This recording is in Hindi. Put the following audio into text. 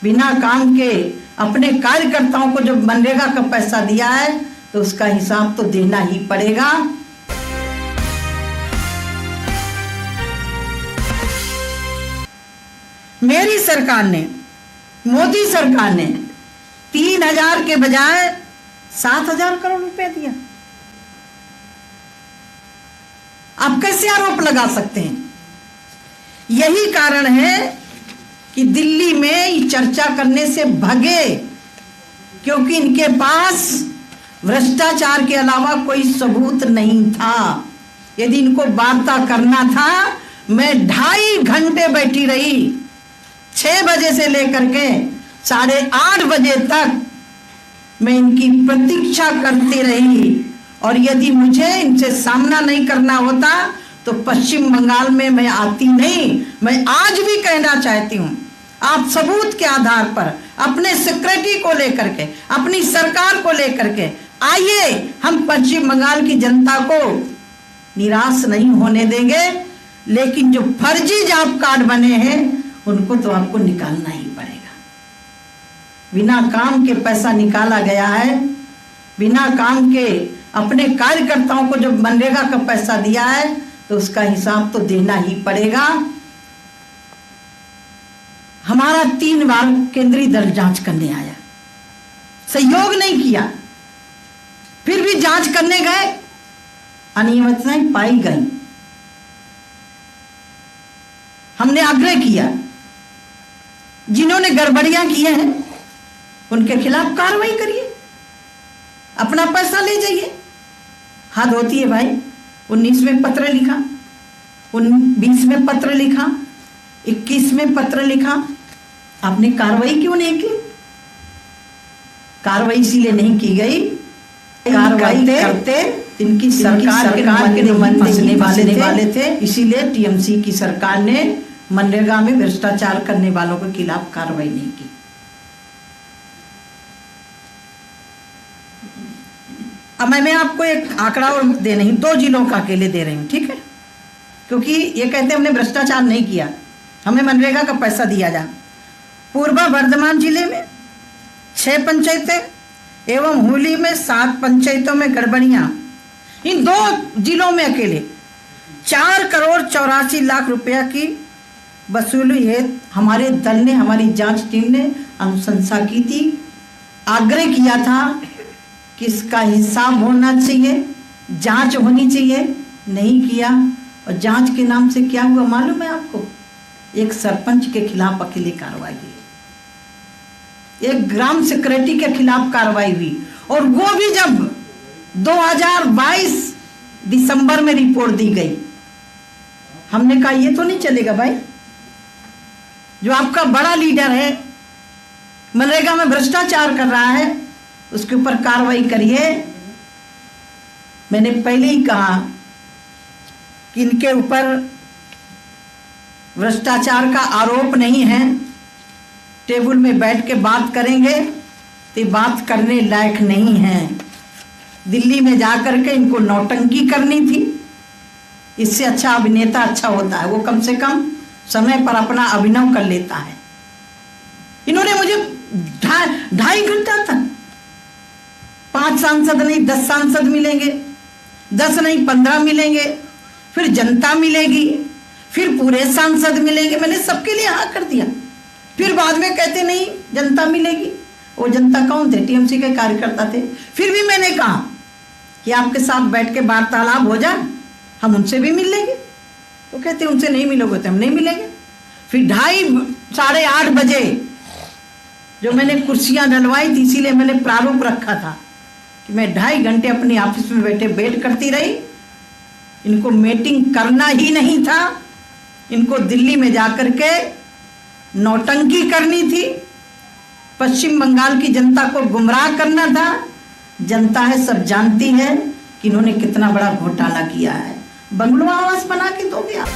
बिना काम के अपने कार्यकर्ताओं को जब मनरेगा का पैसा दिया है तो उसका हिसाब तो देना ही पड़ेगा। मेरी सरकार ने, मोदी सरकार ने 3000 के बजाय 7000 करोड़ रुपए दिया। आप कैसे आरोप लगा सकते हैं? यही कारण है कि दिल्ली में चर्चा करने से भगे, क्योंकि इनके पास भ्रष्टाचार के अलावा कोई सबूत नहीं था। यदि इनको वार्ता करना था, मैं 2.5 घंटे बैठी रही, 6 बजे से लेकर के 8:30 बजे तक मैं इनकी प्रतीक्षा करती रही। और यदि मुझे इनसे सामना नहीं करना होता तो पश्चिम बंगाल में मैं आती नहीं। मैं आज भी कहना चाहती हूँ, आप सबूत के आधार पर अपने सेक्रेटरी को लेकर के, अपनी सरकार को लेकर के आइए। हम पश्चिम बंगाल की जनता को निराश नहीं होने देंगे, लेकिन जो फर्जी जॉब कार्ड बने हैं उनको तो आपको निकालना ही पड़ेगा। बिना काम के पैसा निकाला गया है, बिना काम के अपने कार्यकर्ताओं को जब मनरेगा का पैसा दिया है तो उसका हिसाब तो देना ही पड़ेगा। हमारा 3 बार केंद्रीय दल जांच करने आया, सहयोग नहीं किया, फिर भी जांच करने गए, अनियमितताएं पाई गई। हमने आग्रह किया, जिन्होंने गड़बड़ियां की हैं उनके खिलाफ कार्रवाई करिए, अपना पैसा ले जाइए। हद होती है भाई। 19 में पत्र लिखा, 20 में पत्र लिखा, 21 में पत्र लिखा, आपने कार्रवाई क्यों नहीं की? कार्रवाई इसीलिए नहीं की गई, कार्रवाई करते इनकी सरकार के मन फंसने वाले थे। इसीलिए टीएमसी की सरकार ने मनरेगा में भ्रष्टाचार करने वालों के खिलाफ कार्रवाई नहीं की। अब मैं आपको एक आंकड़ा और दे नहीं, 2 जिलों का अकेले दे रही हूँ, ठीक है? क्योंकि ये कहते हैं हमने भ्रष्टाचार नहीं किया, हमें मनरेगा का पैसा दिया जा। पूर्व बर्धमान जिले में 6 पंचायतें एवं हुली में 7 पंचायतों में गड़बड़ियां। इन 2 जिलों में अकेले 4 करोड़ 84 लाख रुपया की वसूली है। हमारे दल ने, हमारी जांच टीम ने अनुशंसा की थी, आग्रह किया था कि इसका हिसाब होना चाहिए, जांच होनी चाहिए, नहीं किया। और जांच के नाम से क्या हुआ मालूम है आपको? एक सरपंच के खिलाफ अकेले कार्रवाई हुई, एक ग्राम सेक्रेटरी के खिलाफ कार्रवाई हुई, और वो भी जब 2022 दिसंबर में रिपोर्ट दी गई। हमने कहा ये तो नहीं चलेगा भाई, जो आपका बड़ा लीडर है मनरेगा में भ्रष्टाचार कर रहा है उसके ऊपर कार्रवाई करिए। मैंने पहले ही कहा कि इनके ऊपर भ्रष्टाचार का आरोप नहीं है, टेबल में बैठ के बात करेंगे तो बात करने लायक नहीं है। दिल्ली में जाकर के इनको नौटंकी करनी थी, इससे अच्छा अभिनेता अच्छा होता है, वो कम से कम समय पर अपना अभिनय कर लेता है। इन्होंने मुझे 2.5 घंटा तक 5 सांसद नहीं 10 सांसद मिलेंगे, 10 नहीं 15 मिलेंगे, फिर जनता मिलेगी, फिर पूरे सांसद मिलेंगे। मैंने सबके लिए हाँ कर दिया, फिर बाद में कहते नहीं जनता मिलेगी। वो जनता कौन थे? टीएमसी के कार्यकर्ता थे। फिर भी मैंने कहा कि आपके साथ बैठ के वार्तालाप हो जाए, हम उनसे भी मिल लेंगे। तो कहते उनसे नहीं मिलोगे तो हम नहीं मिलेंगे। फिर 8:30 बजे जो मैंने कुर्सियां डलवाई थी, इसीलिए मैंने प्रारूप रखा था कि मैं 2.5 घंटे अपनी ऑफिस में बैठे वेट करती रही। इनको मीटिंग करना ही नहीं था, इनको दिल्ली में जाकर के नौटंकी करनी थी, पश्चिम बंगाल की जनता को गुमराह करना था। जनता है, सब जानती है कि इन्होंने कितना बड़ा घोटाला किया है। बंगलो आवास बना के दोगे आप?